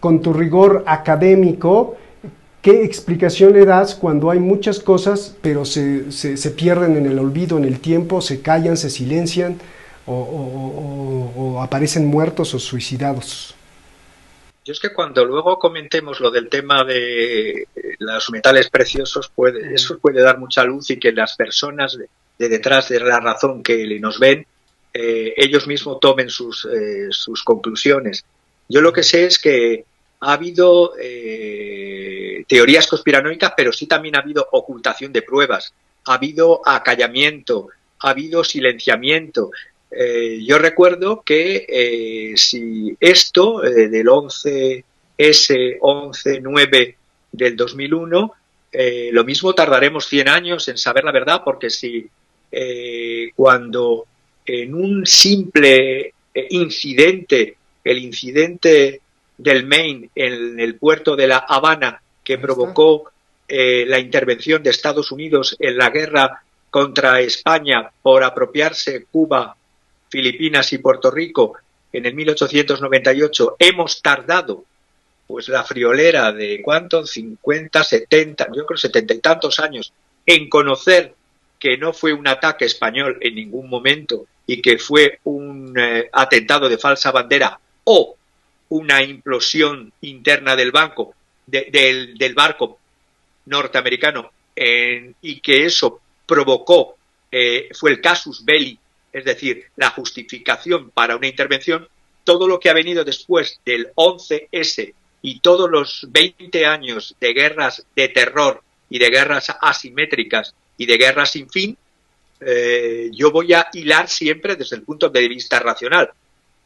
con tu rigor académico, ¿qué explicación le das cuando hay muchas cosas, pero se pierden en el olvido, en el tiempo, se callan, se silencian o aparecen muertos o suicidados? Yo es que cuando luego comentemos lo del tema de los metales preciosos, eso puede dar mucha luz y que las personas de detrás de la razón que nos ven, ellos mismos tomen sus conclusiones. Yo lo que sé es que ha habido teorías conspiranoicas, pero sí también ha habido ocultación de pruebas, ha habido acallamiento, ha habido silenciamiento. Yo recuerdo que si esto del 11S, 11-9 del 2001, lo mismo tardaremos 100 años en saber la verdad, porque si cuando en un simple incidente, el incidente del Maine en el puerto de La Habana, que provocó la intervención de Estados Unidos en la guerra contra España por apropiarse Cuba, Filipinas y Puerto Rico en el 1898, hemos tardado pues la friolera de ¿cuánto? 50, 70, yo creo 70 y tantos años en conocer que no fue un ataque español en ningún momento y que fue un atentado de falsa bandera o una implosión interna del del barco norteamericano y que eso provocó, fue el casus belli, es decir, la justificación para una intervención. Todo lo que ha venido después del 11S y todos los 20 años de guerras de terror y de guerras asimétricas y de guerras sin fin, yo voy a hilar siempre desde el punto de vista racional.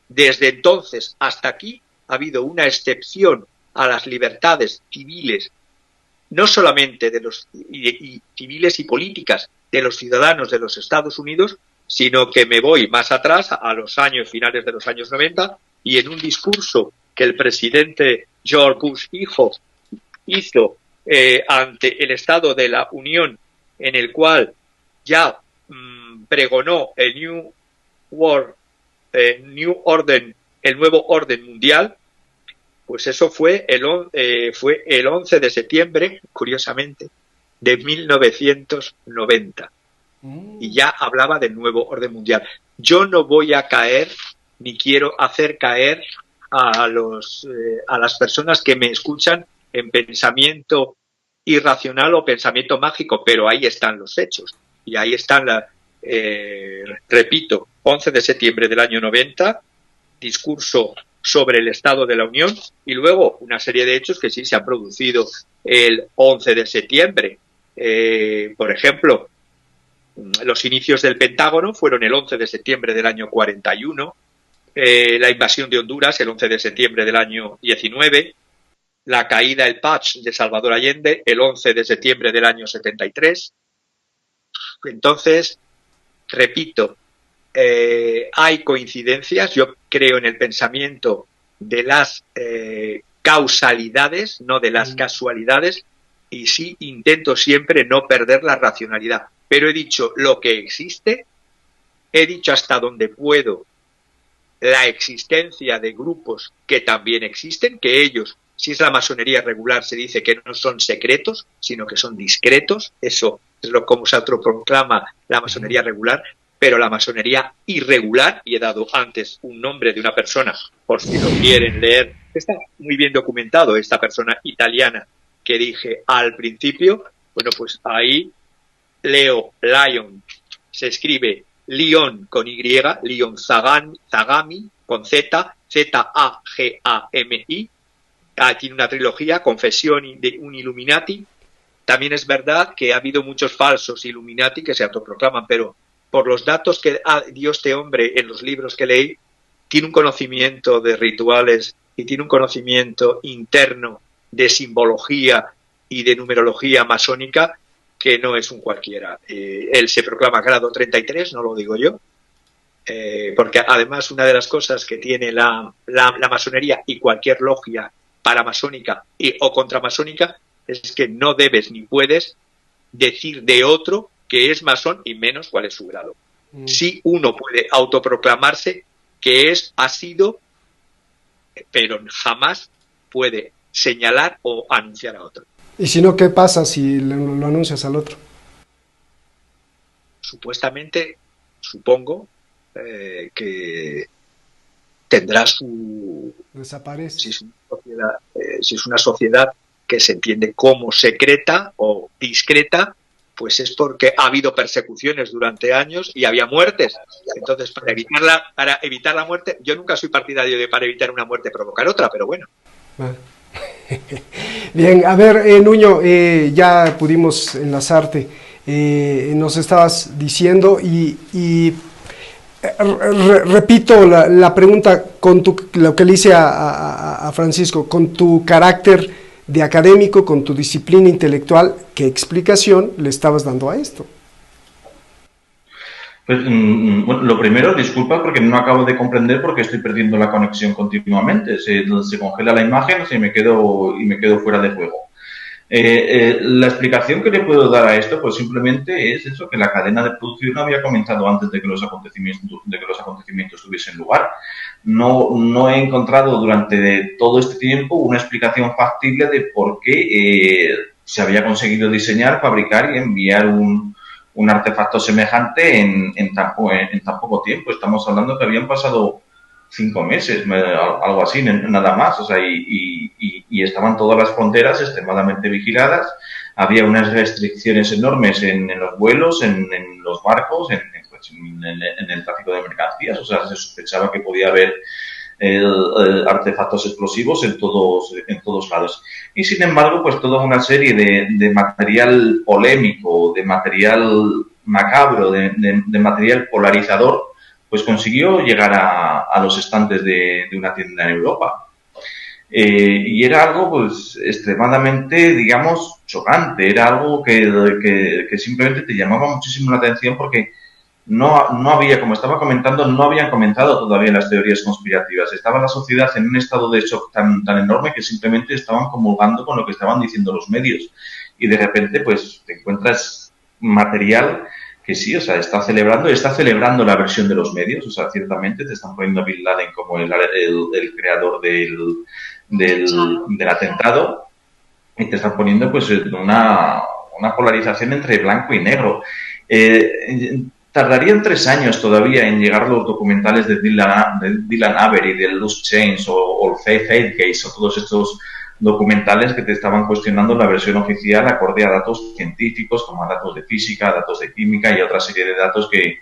Desde entonces hasta aquí ha habido una excepción a las libertades civiles, no solamente de los civiles y políticas de los ciudadanos de los Estados Unidos, sino que me voy más atrás, a los años finales de los años 90, y en un discurso que el presidente George Bush hijo hizo ante el Estado de la Unión, en el cual ya pregonó el New Order, el nuevo orden mundial, pues eso fue el 11 de septiembre, curiosamente, de 1990. Y ya hablaba del nuevo orden mundial. Yo no voy a caer, ni quiero hacer caer a las personas que me escuchan en pensamiento irracional o pensamiento mágico, pero ahí están los hechos. Y ahí están, repito, 11 de septiembre del año 90, discurso sobre el Estado de la Unión, y luego una serie de hechos que sí se han producido el 11 de septiembre. Por ejemplo, los inicios del Pentágono fueron el 11 de septiembre del año 41, la invasión de Honduras el 11 de septiembre del año 19, la caída del Putsch de Salvador Allende el 11 de septiembre del año 73. Entonces, repito, hay coincidencias. Yo creo en el pensamiento de las causalidades, no de las casualidades, y sí intento siempre no perder la racionalidad. Pero he dicho lo que existe, he dicho hasta donde puedo la existencia de grupos que también existen, que ellos, si es la masonería regular, se dice que no son secretos, sino que son discretos. Eso es lo como se autoproclama la masonería regular. Pero la masonería irregular, y he dado antes un nombre de una persona, por si lo quieren leer, está muy bien documentado, esta persona italiana que dije al principio, bueno, pues ahí Leo Lion, se escribe Lion con Y, Lion Zagami, con Z, Z-A-G-A-M-I, tiene una trilogía, Confesión de un Illuminati. También es verdad que ha habido muchos falsos Illuminati que se autoproclaman, pero por los datos que dio este hombre en los libros que leí, tiene un conocimiento de rituales y tiene un conocimiento interno de simbología y de numerología masónica que no es un cualquiera. Él se proclama grado 33, no lo digo yo, porque además una de las cosas que tiene la masonería y cualquier logia paramasónica o contramasónica es que no debes ni puedes decir de otro que es masón y menos cuál es su grado. Sí, uno puede autoproclamarse que ha sido, pero jamás puede señalar o anunciar a otro. Y si no, ¿qué pasa si lo anuncias al otro? Supuestamente, supongo que tendrá su... Desaparece. Si es una sociedad que se entiende como secreta o discreta, pues es porque ha habido persecuciones durante años y había muertes. Entonces, para evitar la muerte, yo nunca soy partidario de para evitar una muerte provocar otra, pero bueno. Bien, a ver, Nuño, ya pudimos enlazarte. Nos estabas diciendo repito la pregunta con lo que le hice a Francisco, con tu carácter de académico, con tu disciplina intelectual, ¿qué explicación le estabas dando a esto? Pues, bueno, lo primero, disculpa porque no acabo de comprender porque estoy perdiendo la conexión continuamente. Se congela la imagen y me quedo fuera de juego. La explicación que le puedo dar a esto, pues simplemente es eso, que la cadena de producción había comenzado antes de que los acontecimientos tuviesen lugar. No he encontrado durante todo este tiempo una explicación factible de por qué se había conseguido diseñar, fabricar y enviar un artefacto semejante en tan poco tiempo. Estamos hablando que habían pasado 5 meses, algo así, nada más, o sea, y estaban todas las fronteras extremadamente vigiladas, había unas restricciones enormes en los vuelos, en los barcos, en el tráfico de mercancías, o sea, se sospechaba que podía haber artefactos explosivos en todos lados. Y sin embargo, pues toda una serie de material polémico, de material macabro, de material polarizador, pues consiguió llegar a los estantes de una tienda en Europa. Y era algo pues extremadamente, digamos, chocante, era algo que simplemente te llamaba muchísimo la atención porque no había, como estaba comentando, no habían comenzado todavía las teorías conspirativas. Estaba la sociedad en un estado de shock tan enorme que simplemente estaban comulgando con lo que estaban diciendo los medios. Y de repente, pues, te encuentras material que sí, o sea, está celebrando la versión de los medios, o sea, ciertamente te están poniendo a Bin Laden como el creador del atentado y te están poniendo, pues, una polarización entre blanco y negro. Tardarían 3 años todavía en llegar los documentales de Dylan Avery, de Loose Change o Faith Case o todos estos documentales que te estaban cuestionando la versión oficial acorde a datos científicos como a datos de física, datos de química y otra serie de datos que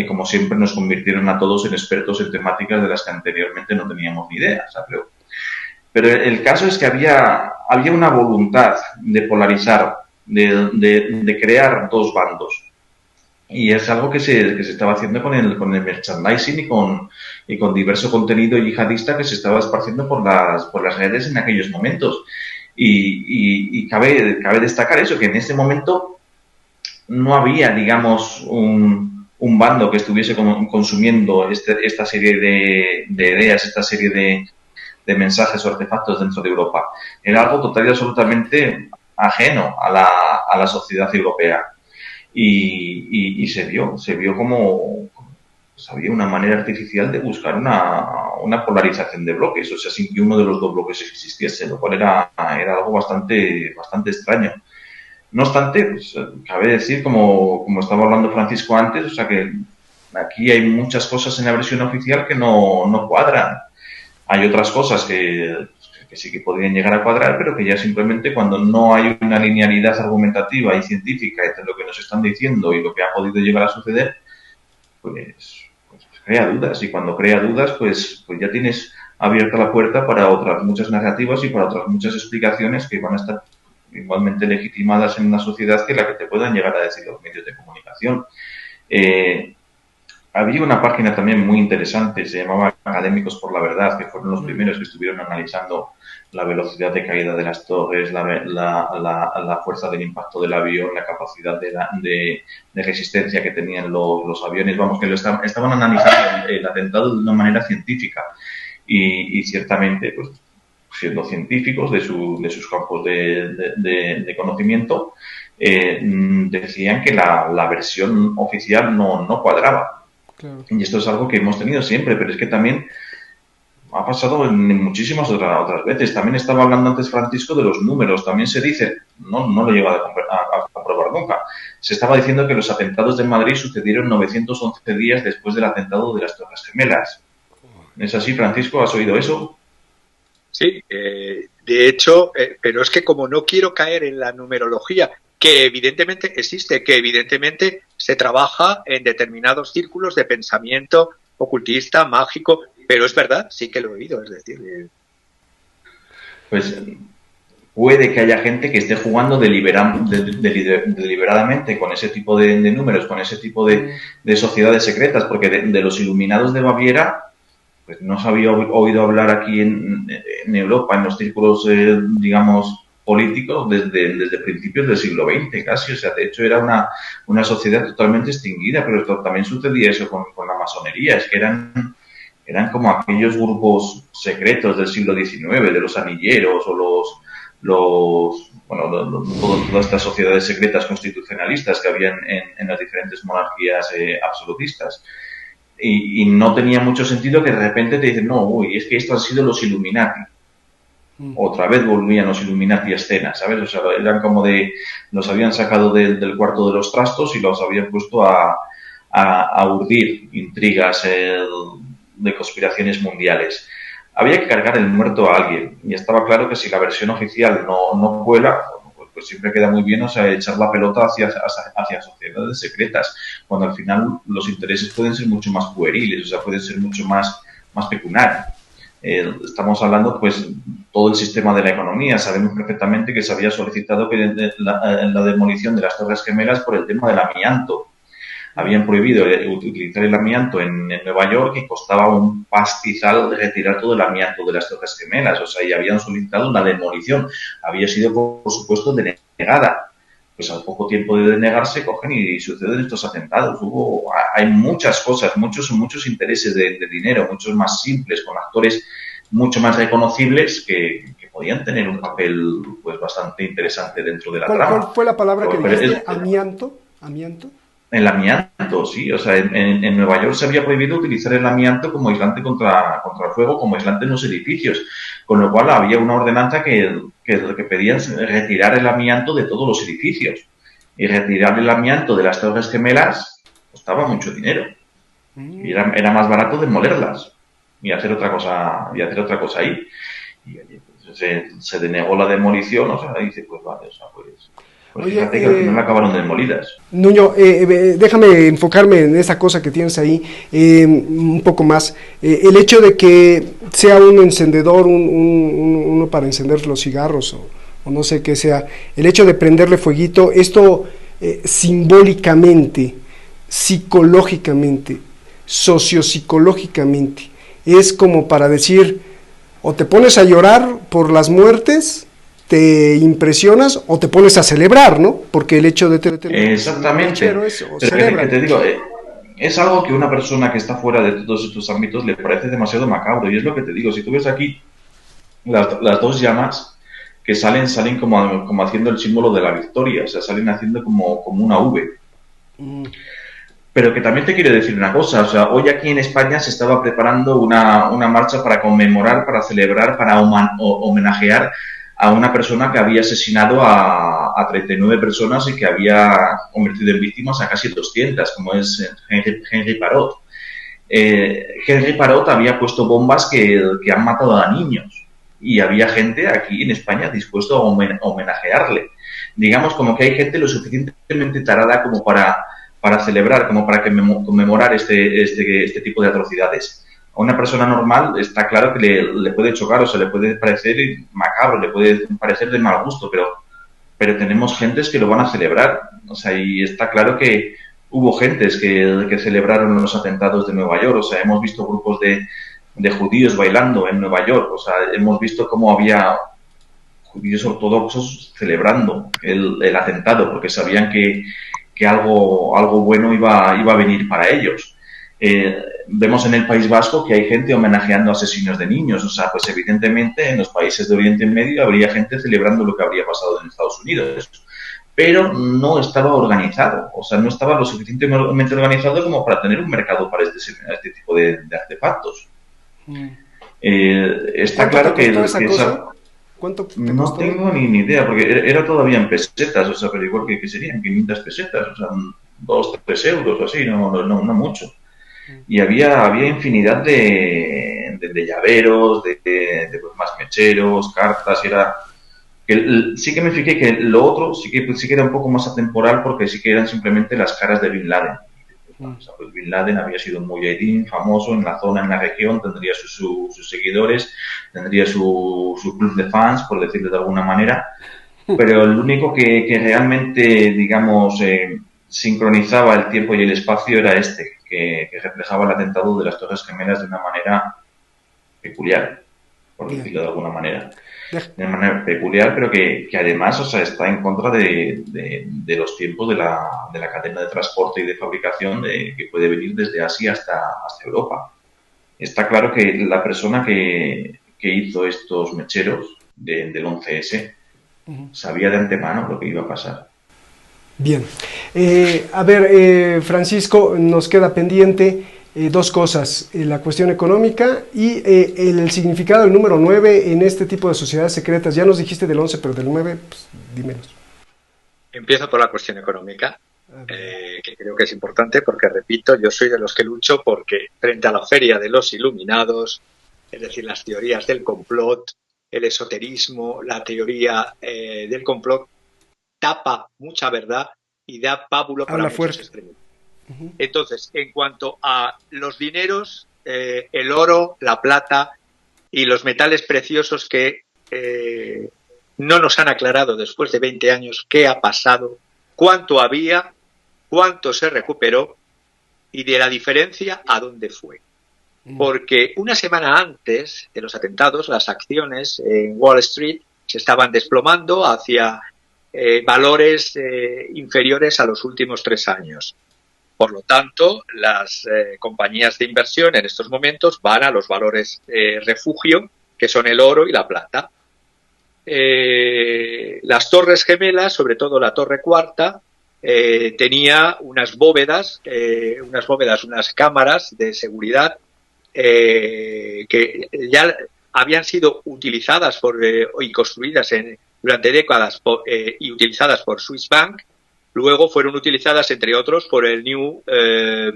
como siempre nos convirtieron a todos en expertos en temáticas de las que anteriormente no teníamos ni idea. O sea, pero el caso es que había una voluntad de polarizar, de crear dos bandos. Y es algo que se estaba haciendo con el merchandising y con diverso contenido yihadista que se estaba esparciendo por las redes en aquellos momentos. Y cabe destacar eso, que en ese momento no había, digamos, un bando que estuviese consumiendo esta serie de ideas, esta serie de mensajes o artefactos dentro de Europa. Era algo total y absolutamente ajeno a la sociedad europea. Y se vio como pues, había una manera artificial de buscar una polarización de bloques, o sea, sin que uno de los dos bloques existiese, lo cual era algo bastante extraño. No obstante, pues, cabe decir, como estaba hablando Francisco antes, o sea, que aquí hay muchas cosas en la versión oficial que no cuadran. Hay otras cosas que sí que podrían llegar a cuadrar, pero que ya simplemente cuando no hay una linealidad argumentativa y científica entre lo que nos están diciendo y lo que ha podido llegar a suceder, pues crea dudas. Y cuando crea dudas, pues ya tienes abierta la puerta para otras muchas narrativas y para otras muchas explicaciones que van a estar igualmente legitimadas en una sociedad que la que te puedan llegar a decir los medios de comunicación. Había una página también muy interesante, se llamaba Académicos por la Verdad, que fueron los primeros que estuvieron analizando la velocidad de caída de las torres, la fuerza del impacto del avión, la capacidad de resistencia que tenían los aviones. Vamos, que estaban analizando el atentado de una manera científica y ciertamente, pues siendo científicos de sus campos de conocimiento, decían que la versión oficial no cuadraba. Claro. Y esto es algo que hemos tenido siempre, pero es que también ha pasado en muchísimas otras veces. También estaba hablando antes Francisco de los números. También se dice, no lo he llegado a comprobar nunca, se estaba diciendo que los atentados de Madrid sucedieron 911 días después del atentado de las Torres Gemelas. ¿Es así, Francisco? ¿Has oído eso? Sí, de hecho, pero es que como no quiero caer en la numerología, que evidentemente existe, que evidentemente se trabaja en determinados círculos de pensamiento ocultista, mágico, pero es verdad, sí que lo he oído, es decir... Pues puede que haya gente que esté jugando deliberadamente con ese tipo de números, con ese tipo de sociedades secretas, porque de los iluminados de Baviera, pues no se había oído hablar aquí en Europa, en los círculos, digamos, políticos, desde principios del siglo XX casi. O sea, de hecho era una sociedad totalmente extinguida, pero esto, también sucedía eso con la masonería, es que eran como aquellos grupos secretos del siglo XIX, de los anilleros o todas estas sociedades secretas constitucionalistas que habían en las diferentes monarquías absolutistas. Y no tenía mucho sentido que de repente te dicen, no, es que estos han sido los Illuminati. Otra vez volvían los Illuminati a escena, ¿sabes? O sea, eran como los habían sacado del cuarto de los trastos y los habían puesto a urdir intrigas de conspiraciones mundiales. Había que cargar el muerto a alguien, y estaba claro que si la versión oficial no cuela, pues siempre queda muy bien, o sea, echar la pelota hacia sociedades secretas, cuando al final los intereses pueden ser mucho más pueriles, o sea, pueden ser mucho más pecuniarios. Estamos hablando, pues, todo el sistema de la economía. Sabemos perfectamente que se había solicitado la demolición de las Torres Gemelas por el tema del amianto. Habían prohibido utilizar el amianto en Nueva York y costaba un pastizal de retirar todo el amianto de las Torres Gemelas. O sea, y habían solicitado una demolición. Había sido, por supuesto, denegada. Pues al poco tiempo de denegarse, cogen y suceden estos atentados. Hay muchas cosas, muchos intereses de dinero, muchos más simples, con actores mucho más reconocibles que podían tener un papel pues bastante interesante dentro de la trama. ¿Cuál fue la palabra que dijiste? ¿Amianto? ¿Amianto? El amianto, sí. O sea, en Nueva York se había prohibido utilizar el amianto como aislante contra el fuego, como aislante en los edificios. Con lo cual había una ordenanza que pedía retirar el amianto de todos los edificios. Y retirar el amianto de las Torres Gemelas costaba mucho dinero. Y era más barato demolerlas y hacer otra cosa ahí. Y se denegó la demolición, o sea, dice, pues vale, o sea, pues Oye, fíjate que al final acabaron demolidas. Nuño, déjame enfocarme en esa cosa que tienes ahí un poco más. El hecho de que sea un encendedor, uno para encender los cigarros o no sé qué sea, el hecho de prenderle fueguito, esto simbólicamente, psicológicamente, sociopsicológicamente, es como para decir, o te pones a llorar por las muertes, te impresionas o te pones a celebrar, ¿no? Porque el hecho de tener exactamente, que te digo, es algo que una persona que está fuera de todos estos ámbitos le parece demasiado macabro, y es lo que te digo. Si tú ves aquí las dos llamas que salen como haciendo el símbolo de la victoria, o sea, salen haciendo como una V. Pero que también te quiero decir una cosa, o sea, hoy aquí en España se estaba preparando una marcha para conmemorar, para celebrar, para homenajear a una persona que había asesinado a 39 personas y que había convertido en víctimas a casi 200, como es Henri Parot. Henri Parot había puesto bombas que han matado a niños, y había gente aquí en España dispuesto a homenajearle. Digamos como que hay gente lo suficientemente tarada como para celebrar, como para conmemorar este tipo de atrocidades. A una persona normal está claro que le puede chocar, o se le puede parecer macabro, le puede parecer de mal gusto, pero tenemos gentes que lo van a celebrar. O sea, y está claro que hubo gentes que celebraron los atentados de Nueva York. O sea, hemos visto grupos de judíos bailando en Nueva York. O sea, hemos visto cómo había judíos ortodoxos celebrando el atentado, porque sabían que algo bueno iba a venir para ellos. Vemos en el País Vasco que hay gente homenajeando a asesinos de niños. O sea, pues evidentemente en los países de Oriente Medio habría gente celebrando lo que habría pasado en Estados Unidos, pero no estaba organizado. O sea, no estaba lo suficientemente organizado como para tener un mercado para este tipo de artefactos. Está claro que, costó esa que cosa? ¿Cuánto te no costó? tengo ni idea, porque era todavía en pesetas, o sea, pero igual que serían 500 pesetas, o sea, 2, 3 euros o así, no mucho. Y había infinidad de llaveros, pues, más mecheros, cartas, y era... sí que me fijé que lo otro sí que era un poco más atemporal, porque sí que eran simplemente las caras de Bin Laden. O sea, pues Bin Laden había sido un mujahidín famoso en la zona, en la región, tendría sus seguidores, tendría su club de fans, por decirlo de alguna manera, pero el único que realmente, digamos, sincronizaba el tiempo y el espacio era este, que reflejaba el atentado de las Torres Gemelas de una manera peculiar, por Bien. decirlo de alguna manera. Dej- De una manera peculiar, pero que además, o sea, está en contra de los tiempos de la cadena de transporte y de fabricación que puede venir desde Asia hasta Europa. Está claro que la persona que hizo estos mecheros del 11S sabía de antemano lo que iba a pasar. Bien. A ver, Francisco, nos queda pendiente dos cosas, la cuestión económica y el significado del número 9 en este tipo de sociedades secretas. Ya nos dijiste del 11, pero del 9, pues, dímenos. Empiezo por la cuestión económica, que creo que es importante porque, repito, yo soy de los que lucho porque frente a la feria de los iluminados, es decir, las teorías del complot, el esoterismo, la teoría del complot, tapa mucha verdad y da pábulo para Habla muchos fuerte. extremistas. Entonces, en cuanto a los dineros, el oro, la plata y los metales preciosos que no nos han aclarado después de 20 años qué ha pasado, cuánto había, cuánto se recuperó y de la diferencia a dónde fue. Porque una semana antes de los atentados, las acciones en Wall Street se estaban desplomando hacia valores inferiores a los últimos 3 años. Por lo tanto, las compañías de inversión en estos momentos van a los valores refugio, que son el oro y la plata. Las Torres Gemelas, sobre todo la Torre Cuarta, tenía unas bóvedas, unas cámaras de seguridad que ya habían sido utilizadas y construidas durante décadas y utilizadas por Swiss Bank. Luego fueron utilizadas, entre otros, por el New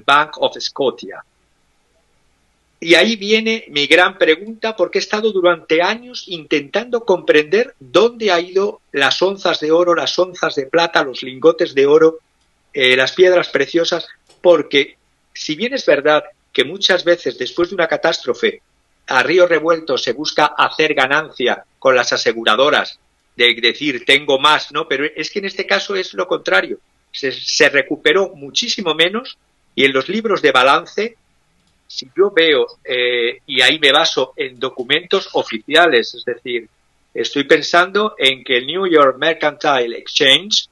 Bank of Scotia. Y ahí viene mi gran pregunta, porque he estado durante años intentando comprender dónde han ido las onzas de oro, las onzas de plata, los lingotes de oro, las piedras preciosas, porque si bien es verdad que muchas veces después de una catástrofe a río revuelto se busca hacer ganancia con las aseguradoras, de decir tengo más, ¿no? Pero es que en este caso es lo contrario. Se recuperó muchísimo menos y en los libros de balance, si yo veo, y ahí me baso en documentos oficiales, es decir, estoy pensando en que el New York Mercantile Exchange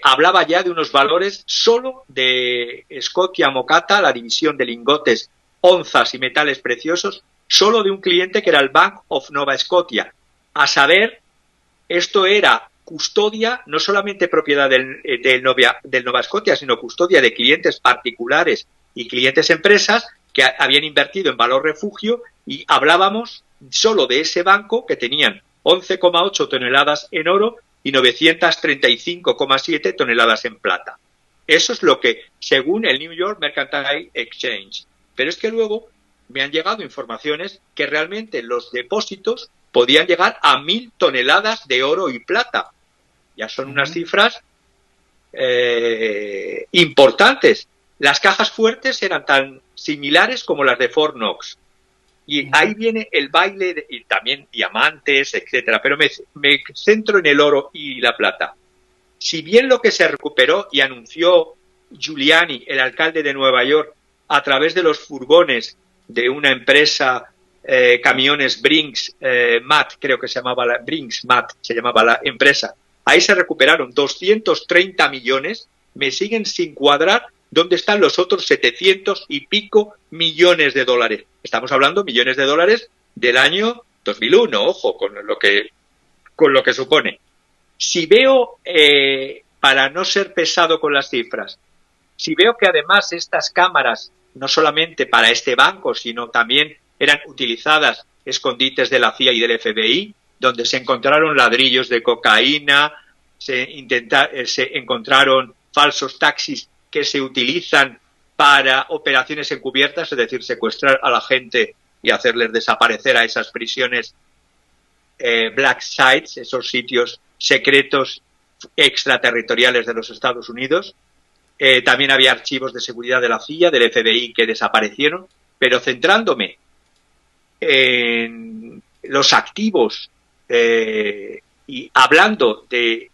hablaba ya de unos valores solo de Scotia Mocatta, la división de lingotes, onzas y metales preciosos, solo de un cliente que era el Bank of Nova Scotia. A saber, esto era custodia, no solamente propiedad del Nova Scotia, sino custodia de clientes particulares y clientes empresas que habían invertido en valor refugio, y hablábamos solo de ese banco que tenían 11,8 toneladas en oro y 935,7 toneladas en plata. Eso es lo que, según el New York Mercantile Exchange. Pero es que luego me han llegado informaciones que realmente los depósitos podían llegar a 1.000 toneladas de oro y plata. Ya son unas cifras importantes. Las cajas fuertes eran tan similares como las de Fort Knox. Y ahí viene el baile, y también diamantes, etcétera. Pero me centro en el oro y la plata. Si bien lo que se recuperó y anunció Giuliani, el alcalde de Nueva York, a través de los furgones de una empresa, camiones Brinks Mat, creo que se llamaba Brinks Mat, se llamaba la empresa. Ahí se recuperaron 230 millones, me siguen sin cuadrar dónde están los otros 700 y pico millones de dólares. Estamos hablando millones de dólares del año 2001, ojo, con lo que supone. Si veo, para no ser pesado con las cifras, si veo que además estas cámaras, no solamente para este banco, sino también eran utilizadas escondites de la CIA y del FBI, donde se encontraron ladrillos de cocaína, se encontraron falsos taxis que se utilizan para operaciones encubiertas, es decir, secuestrar a la gente y hacerles desaparecer a esas prisiones black sites, esos sitios secretos extraterritoriales de los Estados Unidos. También había archivos de seguridad de la CIA, del FBI, que desaparecieron, pero centrándome en los activos y hablando de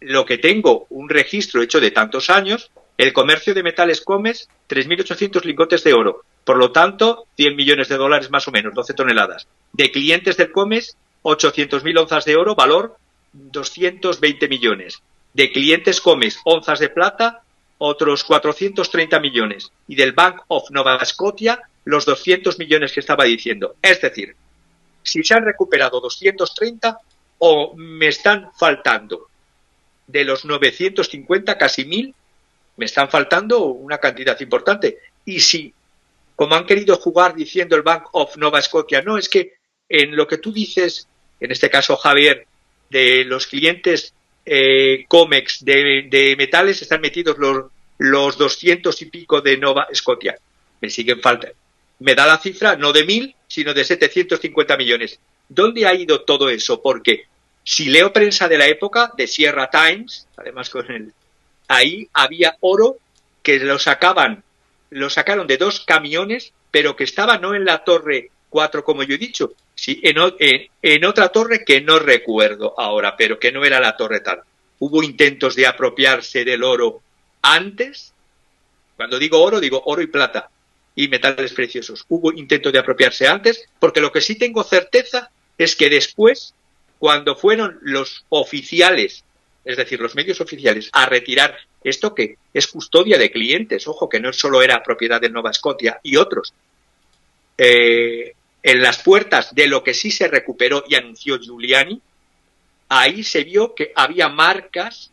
lo que tengo, un registro hecho de tantos años, el comercio de metales Comes, 3.800 lingotes de oro, por lo tanto, 100 millones de dólares más o menos, 12 toneladas. De clientes del Comes, 800.000 onzas de oro, valor 220 millones. De clientes Comes, onzas de plata, otros 430 millones. Y del Bank of Nova Scotia, los 200 millones que estaba diciendo. Es decir, si se han recuperado 230 o me están faltando de los 950, casi 1.000, me están faltando una cantidad importante. Y si, como han querido jugar diciendo el Bank of Nova Scotia, no, es que en lo que tú dices, en este caso Javier, de los clientes COMEX de metales, están metidos los 200 y pico de Nova Scotia. Me siguen falta. Me da la cifra no de 1.000, sino de 750 millones. ¿Dónde ha ido todo eso? Porque si leo prensa de la época, de Sierra Times, además con ahí había oro que lo sacaron de 2 camiones, pero que estaba no en la torre 4, como yo he dicho, sí, en otra torre que no recuerdo ahora, pero que no era la torre tal. Hubo intentos de apropiarse del oro antes. Cuando digo oro y plata y metales preciosos. Hubo intento de apropiarse antes, porque lo que sí tengo certeza es que después, cuando fueron los oficiales, es decir, los medios oficiales, a retirar esto que es custodia de clientes, ojo, que no solo era propiedad de Nova Scotia y otros, en las puertas de lo que sí se recuperó y anunció Giuliani, ahí se vio que había marcas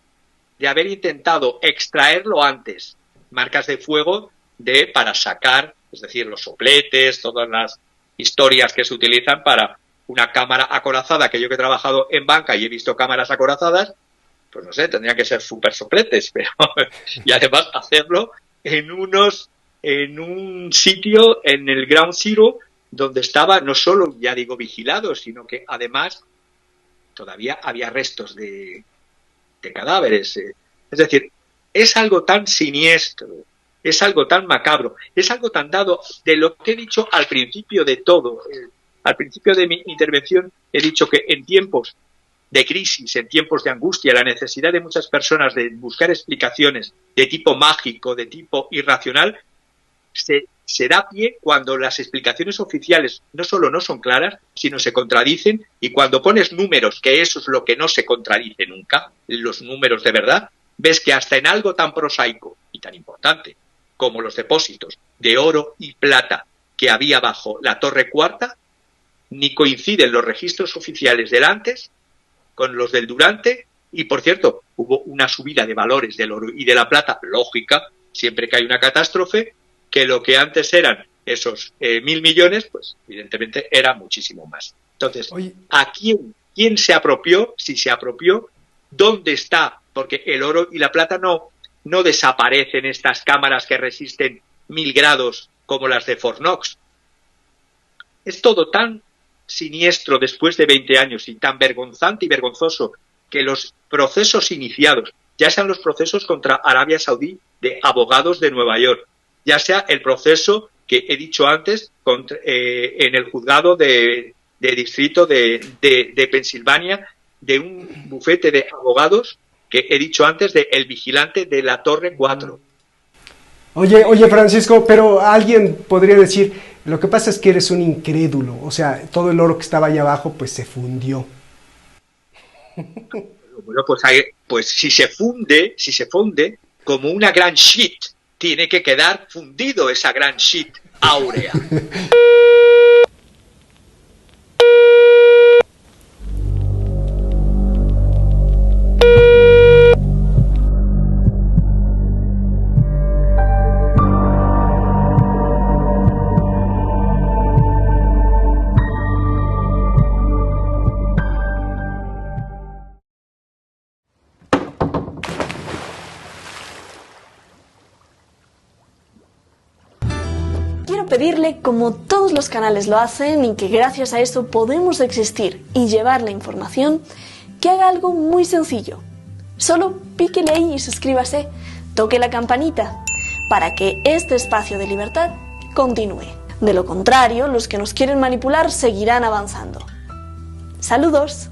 de haber intentado extraerlo antes, marcas de fuego para sacar, es decir, los sopletes, todas las historias que se utilizan para una cámara acorazada, que yo que he trabajado en banca y he visto cámaras acorazadas, pues no sé, tendrían que ser súper sopletes, pero y además hacerlo en un sitio, en el Ground Zero, donde estaba no solo, ya digo, vigilado, sino que además todavía había restos de cadáveres. Es decir, es algo tan siniestro, es algo tan macabro, es algo tan dado de lo que he dicho al principio de todo. Al principio de mi intervención he dicho que en tiempos de crisis, en tiempos de angustia, la necesidad de muchas personas de buscar explicaciones de tipo mágico, de tipo irracional, se da pie cuando las explicaciones oficiales no solo no son claras, sino se contradicen, y cuando pones números, que eso es lo que no se contradice nunca, los números de verdad, ves que hasta en algo tan prosaico y tan importante como los depósitos de oro y plata que había bajo la Torre Cuarta, ni coinciden los registros oficiales del antes con los del durante, y por cierto, hubo una subida de valores del oro y de la plata, lógica, siempre que hay una catástrofe, que lo que antes eran esos 1.000 millones, pues evidentemente era muchísimo más. Entonces, ¿a quién se apropió? Si se apropió, ¿dónde está? Porque el oro y la plata no desaparecen, estas cámaras que resisten 1.000 grados como las de Fort Knox. Es todo tan siniestro después de 20 años y tan vergonzante y vergonzoso que los procesos iniciados, ya sean los procesos contra Arabia Saudí de abogados de Nueva York, ya sea el proceso que he dicho antes en el juzgado de distrito de Pensilvania, de un bufete de abogados que he dicho antes de el vigilante de la Torre 4. Oye Francisco, pero alguien podría decir, lo que pasa es que eres un incrédulo, o sea, todo el oro que estaba allá abajo pues se fundió. Bueno, pues si se funde como una gran sheet, tiene que quedar fundido esa gran sheet áurea. quiero pedirle, como todos los canales lo hacen y que gracias a eso podemos existir y llevar la información, que haga algo muy sencillo. Solo píquele ahí y suscríbase, toque la campanita, para que este espacio de libertad continúe. De lo contrario, los que nos quieren manipular seguirán avanzando. ¡Saludos!